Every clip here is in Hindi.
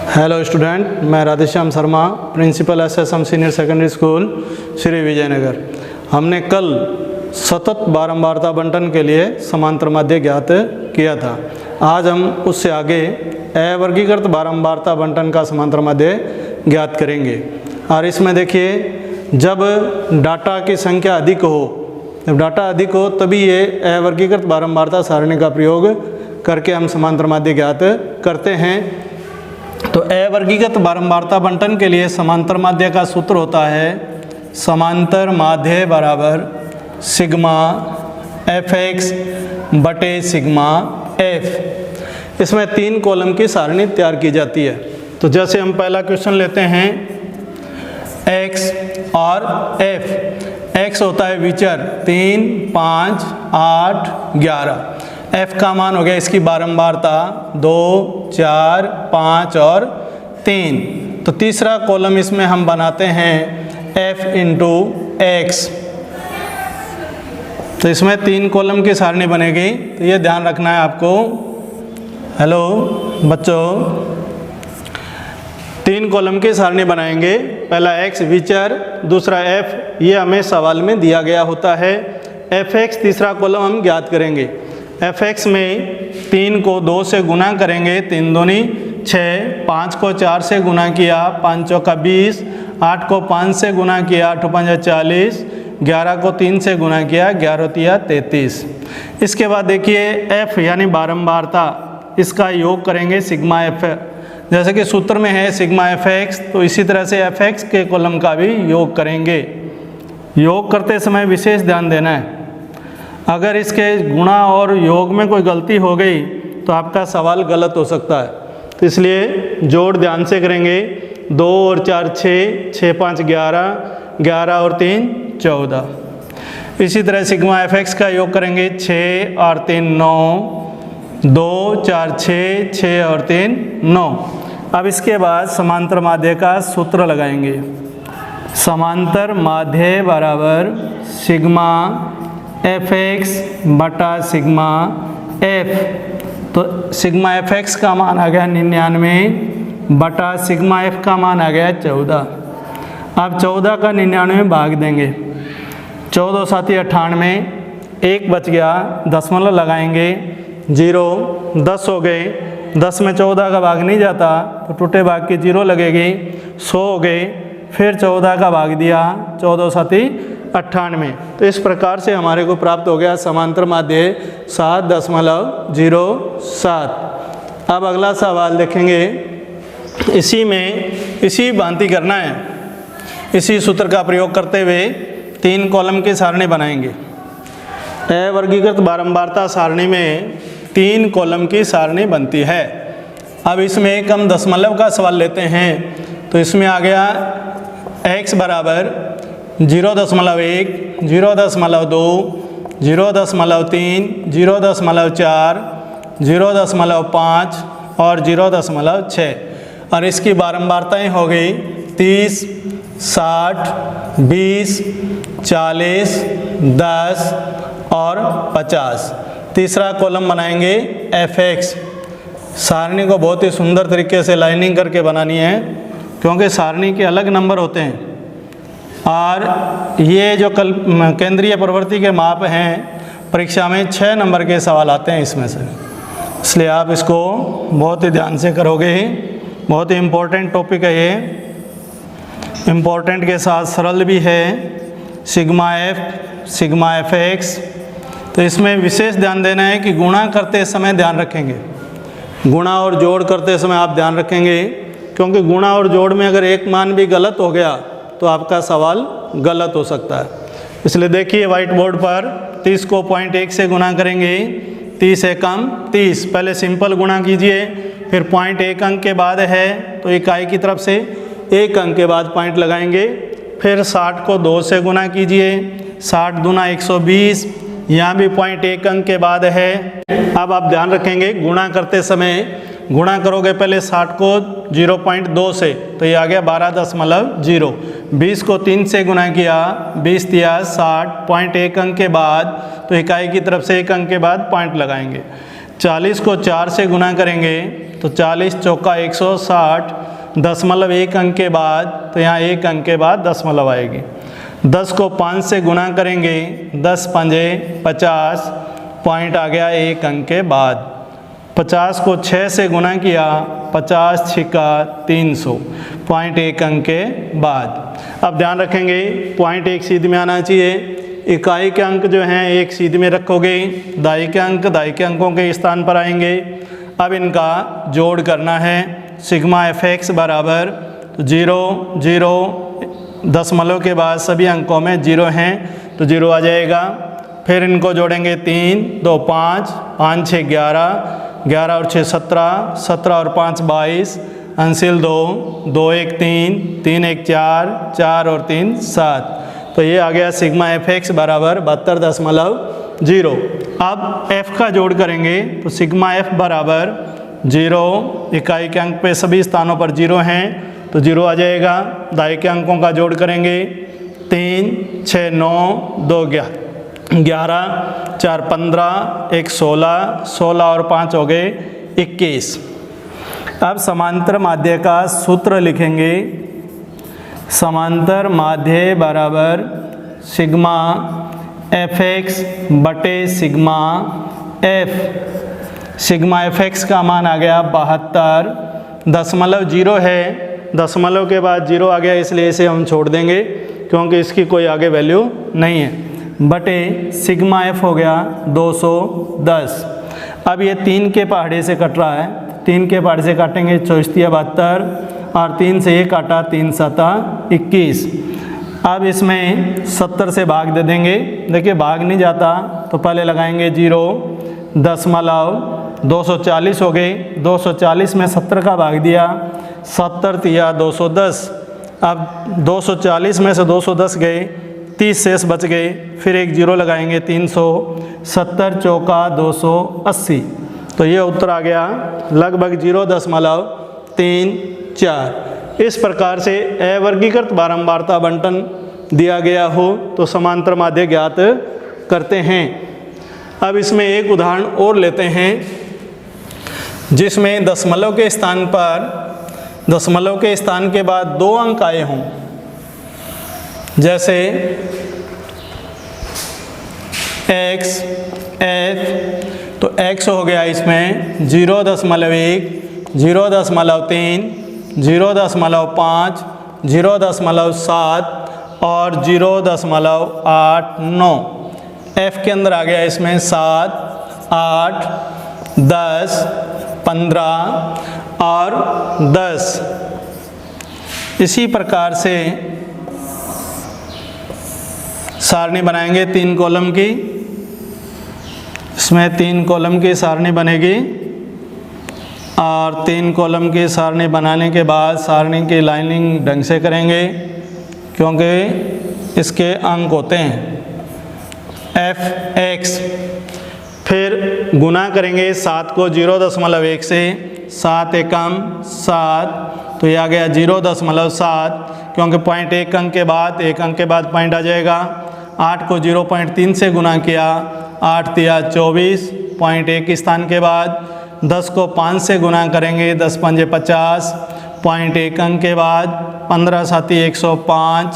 हेलो स्टूडेंट, मैं Radheshyam Sharma, principal SSM senior secondary school Shri Vijaynagar. हमने कल सतत बारंबारता बंटन के लिए समांतर माध्य ज्ञात किया था। आज हम उससे आगे अवर्गीकृत बारंबारता बंटन का समांतर माध्य ज्ञात करेंगे। और इसमें देखिए, जब डाटा की संख्या अधिक हो, जब डाटा अधिक हो तभी ये अवर्गीकृत बारंबारता सारणी का प्रयोग करके हम समांतर माध्य ज्ञात करते हैं। तो अवर्गीकृत बारंबारता बंटन के लिए समांतर माध्य का सूत्र होता है समांतर माध्य बराबर सिग्मा एफ एक्स बटे सिग्मा एफ। इसमें 3 कॉलम की सारणी तैयार की जाती है। तो जैसे हम पहला क्वेश्चन लेते हैं, x और f। x होता है विचर 3, 5, 8, 11। f का मान हो गया इसकी बारंबारता 2, 4, 5 और 3। तो तीसरा कॉलम इसमें हम बनाते हैं f इंटू एक्स। तो इसमें 3 कॉलम की सारणी बनेगी। तो ये ध्यान रखना है आपको। हेलो बच्चों, 3 कॉलम की सारणी बनाएंगे। पहला x विचर, दूसरा f, ये हमें सवाल में दिया गया होता है। fx तीसरा कॉलम हम ज्ञात करेंगे। fx में 3 को 2 से गुना करेंगे, 3 दूनी 6, 5 को 4 से गुना किया, 5 चौका 20, 8 को 5 से गुना किया, 8 5 40, 11 को 3 से गुना किया, 11 तिया 33। इसके बाद देखिए f यानी बारंबारता, इसका योग करेंगे सिग्मा एफ। जैसे कि सूत्र में है सिग्मा एफ एक्स, तो इसी तरह से एफ एक्स के कॉलम का भी योग करेंगे। योग करते समय विशेष ध्यान देना है, अगर इसके गुणा और योग में कोई गलती हो गई तो आपका सवाल गलत हो सकता है। तो इसलिए जोड़ ध्यान से करेंगे। 2 और 4 6, 6 5 11, 11 और 3 14। इसी तरह सिग्मा एफ एक्स का योग करेंगे 6 और 3 9, 2 4 6, 6 और 3 9। अब इसके बाद समांतर माध्य का सूत्र लगाएंगे। समांतर माध्य बराबर सिग्मा एफ एक्स बटा सिग्मा एफ। तो सिग्मा एफ एक्स का मान आ गया 99 बटा सिग्मा एफ का मान आ गया 14। अब 14 का 99 भाग देंगे, 14 7 98, 1 बच गया, दशमलव लगाएंगे, 0 10 हो गए। 10 में 14 का भाग नहीं जाता तो टूटे भाग की 0 लगेगी, 100 हो गए। फिर 14 का भाग दिया, 14 7 98। तो इस प्रकार से हमारे को प्राप्त हो गया समांतर माध्य 7.07। अब अगला सवाल देखेंगे। इसी में इसी भांति करना है, इसी सूत्र का प्रयोग करते हुए 3 कॉलम की सारणी बनाएंगे। अवर्गीकृत बारंबारता सारणी में 3 कॉलम की सारणी बनती है। अब इसमें एक हम दशमलव का सवाल लेते हैं। तो इसमें आ गया x बराबर 0.1, 0.2, 0.3, 0.4, 0.5 और 0.6। और इसकी बारंबारताएं हो गई 30, 60, 20, 40, 10 और 50। तीसरा कॉलम बनाएंगे एफ एक्स। सारणी को बहुत ही सुंदर तरीके से लाइनिंग करके बनानी है, क्योंकि सारणी के अलग नंबर होते हैं और ये जो केंद्रीय प्रवृत्ति के माप हैं, परीक्षा में 6 नंबर के सवाल आते हैं इसमें से। इसलिए आप इसको बहुत ही ध्यान से करोगे। बहुत ही इम्पोर्टेंट टॉपिक है ये, इम्पोर्टेंट के साथ सरल भी है। Sigma F x. तो इसमें विशेष ध्यान देना है कि गुणा करते समय ध्यान रखेंगे, गुणा और जोड़ करते समय आप ध्यान रखेंगे, क्योंकि गुणा और जोड़ में अगर एक मान भी गलत हो गया तो आपका सवाल गलत हो सकता है। इसलिए देखिए व्हाइट बोर्ड पर 30 को 0.1 से गुना करेंगे, 30 एकम 30। पहले सिंपल गुणा कीजिए, फिर 0.1 अंक के बाद है तो इकाई की तरफ से 1 अंक के बाद पॉइंट लगाएंगे। फिर 60 को 2 से गुना कीजिए, 60 दूना 120, यहाँ भी 0.1 अंक के बाद है। अब आप ध्यान रखेंगे गुणा करते समय गुणा करोगे पहले 60 को 0.2 से, तो ये आ गया 12.0। 20 को 3 से गुना किया, 20 तिया 60, 0.1 अंक के बाद तो इकाई की तरफ से 1 अंक के बाद पॉइंट लगाएंगे। 40 को 4 से गुना करेंगे तो 40 चौका 160, दशमलव एक अंक के बाद, तो यहाँ एक अंक के बाद दशमलव आएगी। 10 को 5 से गुना करेंगे, 10 पंजे 50, पॉइंट आ गया एक अंक के बाद। 50 को 6 से गुना किया, 50 छिक्का 300, पॉइंट एक अंक के बाद। अब ध्यान रखेंगे पॉइंट एक सीध में आना चाहिए। इकाई के अंक जो हैं एक सीध में रखोगे, दाई के अंकों के स्थान पर आएंगे। अब इनका जोड़ करना है। सिग्मा fx बराबर 0 0, दशमलव के बाद सभी अंकों में 0 हैं तो 0 आ जाएगा। फिर इनको जोड़ेंगे 3 2 5, 5 6 11, 11 और 6 17, 17 और 5 22, अंसिल 2, 2 1 3, 3 1 4, 4 और 3 7। तो ये आ गया सिग्मा fx बराबर 72.0। अब f का जोड़ करेंगे तो सिग्मा f बराबर 0, इकाई के अंक पे सभी स्थानों पर 0 हैं तो 0 आ जाएगा। दाई के अंकों का जोड़ करेंगे 3 6 9 2 11, 4 15, 1 16, 16 और 5 हो गए 21। अब समांतर माध्य का सूत्र लिखेंगे। समांतर माध्य बराबर सिग्मा fx बटे सिग्मा f। सिग्मा fx का मान आ गया 72, दशमलव 0 है, दशमलव के बाद 0 आ गया इसलिए इसे हम छोड़ देंगे क्योंकि इसकी कोई आगे वैल्यू नहीं है। बटे सिग्मा f हो गया 210। अब ये 3 के पहाड़े से कट रहा है, 3 के पहाड़े से काटेंगे 24 72 और 3 से ये काटा 3 7 21। अब इसमें 70 से भाग दे देंगे। देखिए भाग नहीं जाता तो पहले लगाएंगे 0, दशमलव 240 हो गए, 240 में 70 का भाग दिया, 70 तिया 210। अब 240 में से 210 गए, 30 शेष बच गए, फिर एक 0 लगाएंगे 300, 70 चौका 280। तो ये उत्तर आ गया लगभग 0.34। इस प्रकार से अवर्गीकृत बारंबारता बंटन दिया गया हो तो समांतर माध्य ज्ञात करते हैं। अब इसमें एक उदाहरण और लेते हैं जिसमें दशमलव के स्थान पर, दशमलव के स्थान के बाद 2 अंक आए हों। जैसे x f, तो x हो गया इसमें 0.1, 0.3, 0.5, 0.7 और 0.89। f के अंदर आ गया इसमें 7, 8, 10, 15 और 10। इसी प्रकार से सारणी बनाएंगे 3 कॉलम की। इसमें 3 कॉलम की सारणी बनेगी और 3 कॉलम की सारणी बनाने के बाद सारणी की लाइनिंग ढंग से करेंगे क्योंकि इसके अंक होते हैं fx। फिर गुना करेंगे 7 को 0.1 से, 7 एकम 7, तो ये आ गया 0.7 क्योंकि पॉइंट एक अंक के बाद, एक अंक के बाद पॉइंट आ जाएगा। 8 को 0.3 से गुना किया, 8 तिया 24, पॉइंट एक स्थान के बाद। 10 को 5 से गुना करेंगे, 10 पंजे 50, पॉइंट एक अंक के बाद। 15 साथी 105,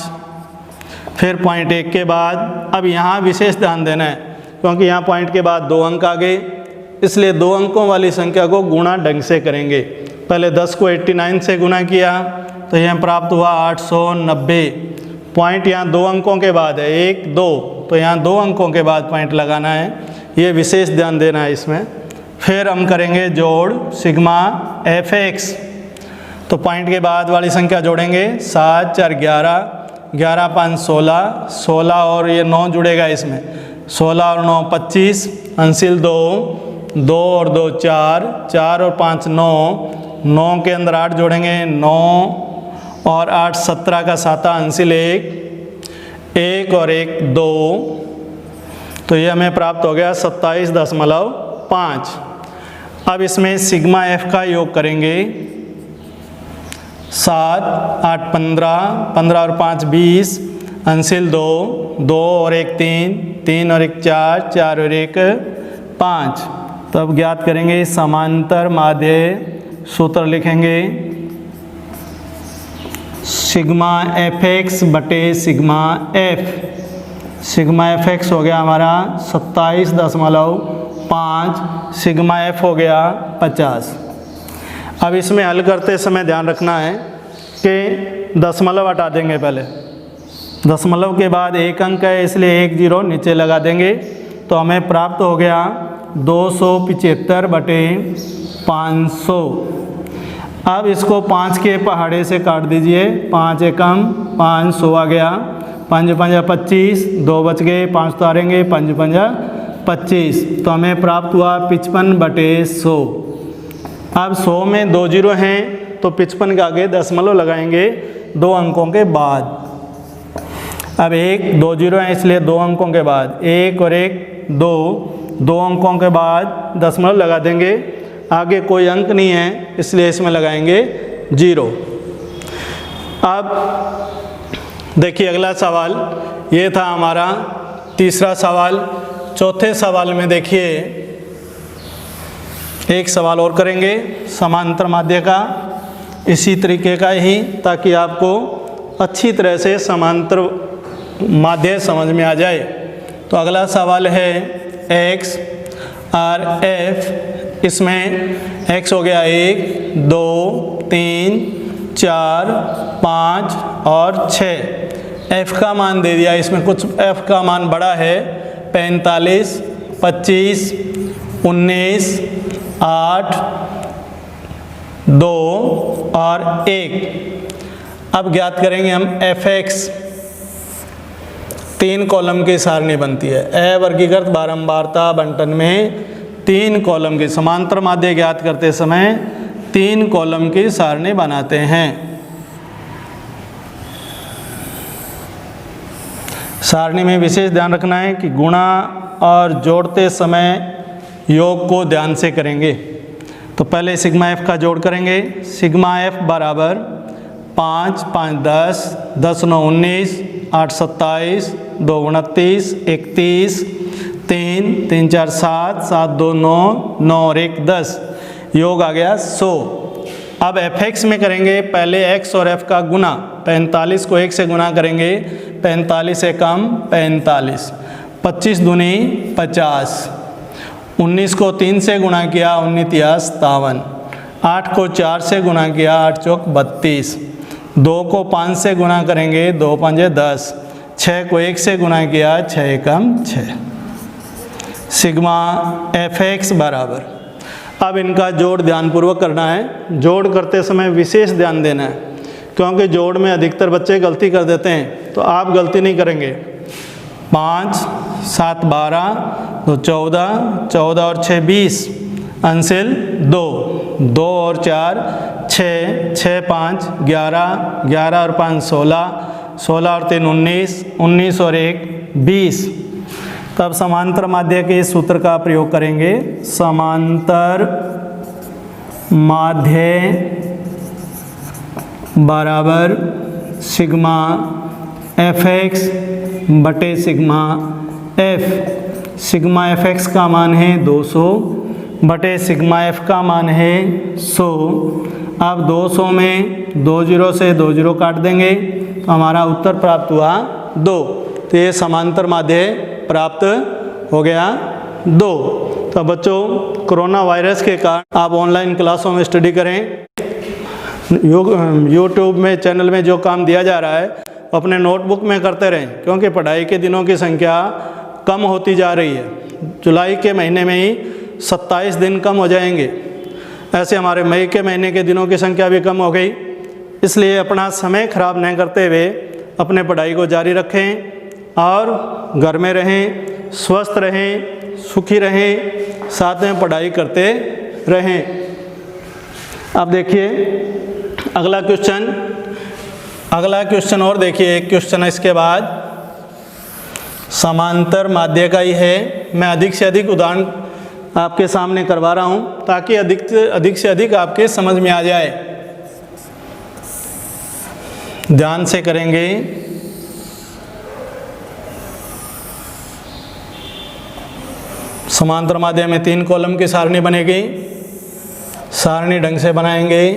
फिर पॉइंट एक के बाद। अब यहाँ विशेष ध्यान देना है क्योंकि यहाँ पॉइंट के बाद 2 अंक आ गए, इसलिए 2 अंकों वाली संख्या को गुणा ढंग से करेंगे। पहले 10 को 89 से गुना किया तो यह प्राप्त हुआ 890। पॉइंट यहाँ 2 अंकों के बाद है, 1 2, तो यहाँ 2 अंकों के बाद पॉइंट लगाना है, ये विशेष ध्यान देना है इसमें। फिर हम करेंगे जोड़ सिग्मा fx, तो पॉइंट के बाद वाली संख्या जोड़ेंगे 7 4 11, 11 5 16, 16 और ये 9 जुड़ेगा इसमें, 16 और 9 25, अंसिल 2, 2 और 2 4, 4 और 5 9, 9 के अंदर 8 जोड़ेंगे, 9 और 8 17 का 7, अंसिल 1, 1 और 1 2, तो ये हमें प्राप्त हो गया 27.5। अब इसमें सिग्मा f का योग करेंगे। 7 8 15, 15 और 5 20, अंसिल 2, 2 और 1 3, 3 और 1 4, 4 और 1 5। तो अब ज्ञात करेंगे समांतर माध्य सूत्र लिखेंगे सिग्मा एफ एक्स बटे sigma F. Sigma F x हो गया हमारा 27.5, सिग्मा एफ हो गया 50। अब इसमें हल करते समय ध्यान रखना है कि दशमलव हटा देंगे पहले, दशमलव के बाद एक अंक है इसलिए 1 0 नीचे लगा देंगे, तो हमें प्राप्त हो गया 275 बटे 500। अब इसको 5 के पहाड़े से काट दीजिए, 5 एकम 5 100 आ गया, 5 5 25, 2 बच गए, 5 उतारेंगे, 5 5 25, तो हमें प्राप्त हुआ 55 बटे 100। अब 100 में 2 0 हैं तो 55 के आगे दशमलव लगाएंगे 2 अंकों के बाद। अब 1 2 0 है इसलिए 2 अंकों के बाद 1 और 1 2 अंकों के बाद दशमलव लगा देंगे, आगे कोई अंक नहीं है इसलिए इसमें लगाएंगे 0। अब देखिए अगला सवाल, ये था हमारा तीसरा सवाल। चौथे सवाल में देखिए एक सवाल और करेंगे समांतर माध्य का, इसी तरीके का ही, ताकि आपको अच्छी तरह से समांतर माध्य समझ में आ जाए। तो अगला सवाल है x और f। इसमें x हो गया 1 2 3 4 5 और 6। f का मान दे दिया, इसमें कुछ f का मान बड़ा है 45 25 19 8 2 और 1। अब ज्ञात करेंगे हम fx। 3 कॉलम की सारणी बनती है। अवर्गीकृत बारंबारता बंटन में 3 कॉलम की समांतर माध्य ज्ञात करते समय 3 कॉलम की सारणी बनाते हैं। सारणी में विशेष ध्यान रखना है कि गुणा और जोड़ते समय योग को ध्यान से करेंगे। तो पहले सिग्मा एफ का जोड़ करेंगे। सिग्मा एफ बराबर 5 5 10 10 9 19 8 27 2 29 31 3 3 4 7 7 2 9 9 और 1 10, योग आ गया 100। अब एफ एक्स में करेंगे, पहले एक्स और एफ का गुना। 45 को 1 से गुना करेंगे, 45 से कम 45, 25 दूनी 50, 19 को 3 से गुणा किया 19 तियास 57, 8 को 4 से गुणा किया 8 चौक 32, 2 को 5 से गुणा करेंगे 2 5 10, 6 को 1 से गुणा किया 6 एकम 6। सिग्मा एफ एक्स बराबर, अब इनका जोड़ ध्यानपूर्वक करना है। जोड़ करते समय विशेष ध्यान देना है, क्योंकि जोड़ में अधिकतर बच्चे गलती कर देते हैं, तो आप गलती नहीं करेंगे। 5 7 12 2 14 14 और 6 20, अंशिल 2 2 और 4 6 6 5 11 11 और 5 16 16 और 3 19 19 और 1 20। तब समांतर माध्य के इस सूत्र का प्रयोग करेंगे। समांतर माध्य बराबर सिग्मा एफ एक्स बटे sigma F. Sigma F x का मान है 200 बटे सिग्मा एफ का मान है 100। अब 200 में 2 0 से 2 0 काट देंगे, तो हमारा उत्तर प्राप्त हुआ 2। तो ये समांतर माध्य प्राप्त हो गया 2। तो बच्चों, कोरोना वायरस के कारण आप ऑनलाइन क्लासों में स्टडी करें। यूट्यूब में चैनल में जो काम दिया जा रहा है अपने नोटबुक में करते रहें, क्योंकि पढ़ाई के दिनों की संख्या कम होती जा रही है। जुलाई के महीने में ही 27 दिन कम हो जाएंगे, ऐसे हमारे मई के महीने के दिनों की संख्या भी कम हो गई। इसलिए अपना समय खराब नहीं करते हुए अपने पढ़ाई को जारी रखें और घर में रहें, स्वस्थ रहें, सुखी रहें, साथ में पढ़ाई करते रहें। अब देखिए अगला क्वेश्चन और देखिए, एक क्वेश्चन इसके बाद समांतर माध्य का ही है। मैं अधिक से अधिक उदाहरण आपके सामने करवा रहा हूँ ताकि अधिक से अधिक आपके समझ में आ जाए। ध्यान से करेंगे। समांतर माध्य में 3 कॉलम की सारणी बनेगी। सारणी ढंग से बनाएंगे।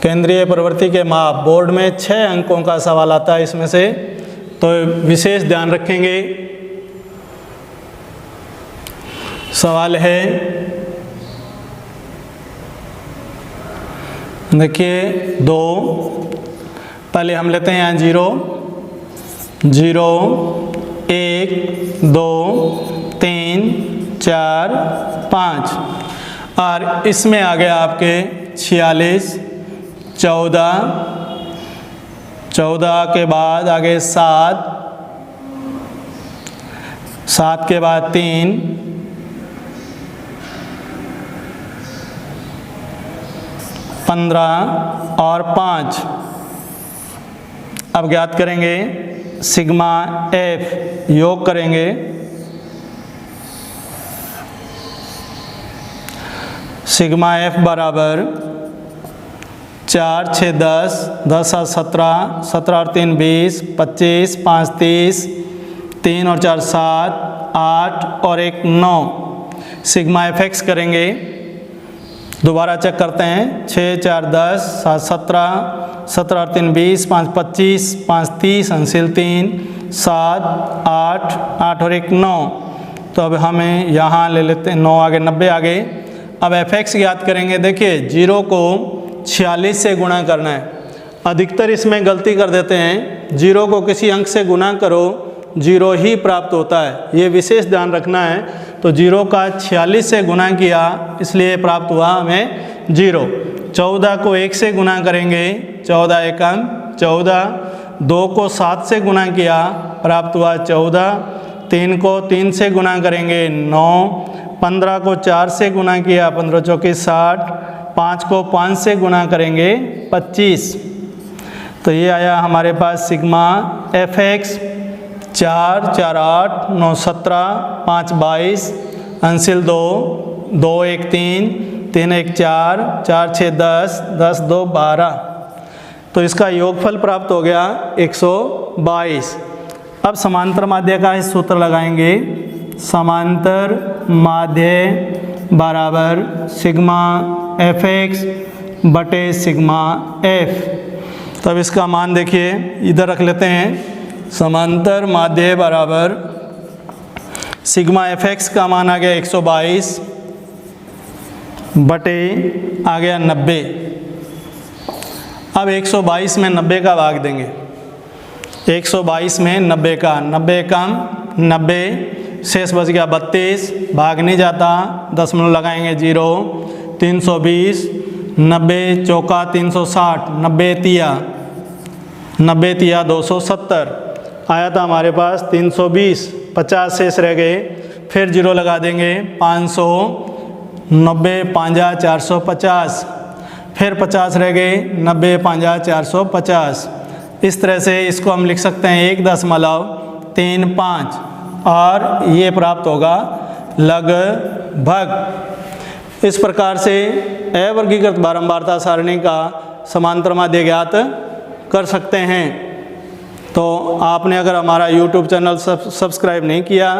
केंद्रीय प्रवृत्ति के माप बोर्ड में 6 अंकों का सवाल आता है इसमें से, तो विशेष ध्यान रखेंगे। सवाल है, देखिए 2, पहले हम लेते हैं यहाँ 0 0 1 2 3 4 5 और इसमें आ गया आपके 46 14 के बाद आगे 7 के बाद 3 15 और 5। अब ज्ञात करेंगे सिग्मा एफ, योग करेंगे। सिग्मा एफ बराबर 4 6 10 10 और 17 17 और 3 20 25 5 30 3 और 4 7 8 और 1 9। सिग्मा एफ एक्स करेंगे, दोबारा चेक करते हैं। 6 4 10 7 17 17 और 3 20 5 25 5 30 अंसिल 3 7 8 8 और 1 9। तो अब हमें यहाँ ले लेते हैं 9 आगे 90 आगे। अब एफ एक्स ज्ञात करेंगे। देखिए 0 को 46 से गुणा करना है। अधिकतर इसमें गलती कर देते हैं, 0 को किसी अंक से गुणा करो 0 ही प्राप्त होता है, ये विशेष ध्यान रखना है। तो 0 का 46 से गुणा किया इसलिए प्राप्त हुआ हमें 0। 14 को 1 से गुणा करेंगे, 14 एकम 14। 2 को 7 से गुणा किया प्राप्त हुआ 14। 3 को 3 से गुणा करेंगे 9। 15 को 4 से गुणा किया 15 चौके 60। 5 को 5 से गुणा करेंगे 25। तो ये आया हमारे पास सिग्मा एफ एक्स। 4 4 8 9 17 5 22 अंसिल 2 2 1 3 3 1 4 4 6 10 10 2 12। तो इसका योगफल प्राप्त हो गया 122। अब समांतर माध्य का इस सूत्र लगाएंगे। समांतर माध्य बराबर सिग्मा एफ एक्स बटे सिग्मा एफ। तब इसका मान देखिए इधर रख लेते हैं। समांतर माध्य बराबर सिग्मा एफ एक्स का मान आ गया 122 बटे आ गया 90। अब 122 में 90 का भाग देंगे। 122 में 90 का, 90 कम 90, शेष बच गया 32, भाग नहीं जाता, दशमलव लगाएंगे 0। 320, 90 चौका 360, 90 तिया 270 आया था हमारे पास 320। 50 शेष रह गए, फिर 0 लगा देंगे 500, 90 5 450, फिर 50 रह गए 90 5 450। इस तरह से इसको हम लिख सकते हैं 1.35 और ये प्राप्त होगा लगभग। इस प्रकार से अवर्गीकृत बारंबारता सारणी का समांतर माध्य ज्ञात कर सकते हैं। तो आपने अगर हमारा YouTube चैनल सब्सक्राइब नहीं किया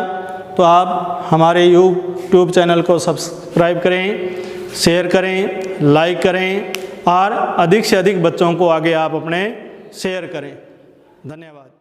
तो आप हमारे YouTube चैनल को सब्सक्राइब करें, शेयर करें, लाइक करें और अधिक से अधिक बच्चों को आगे आप अपने शेयर करें। धन्यवाद।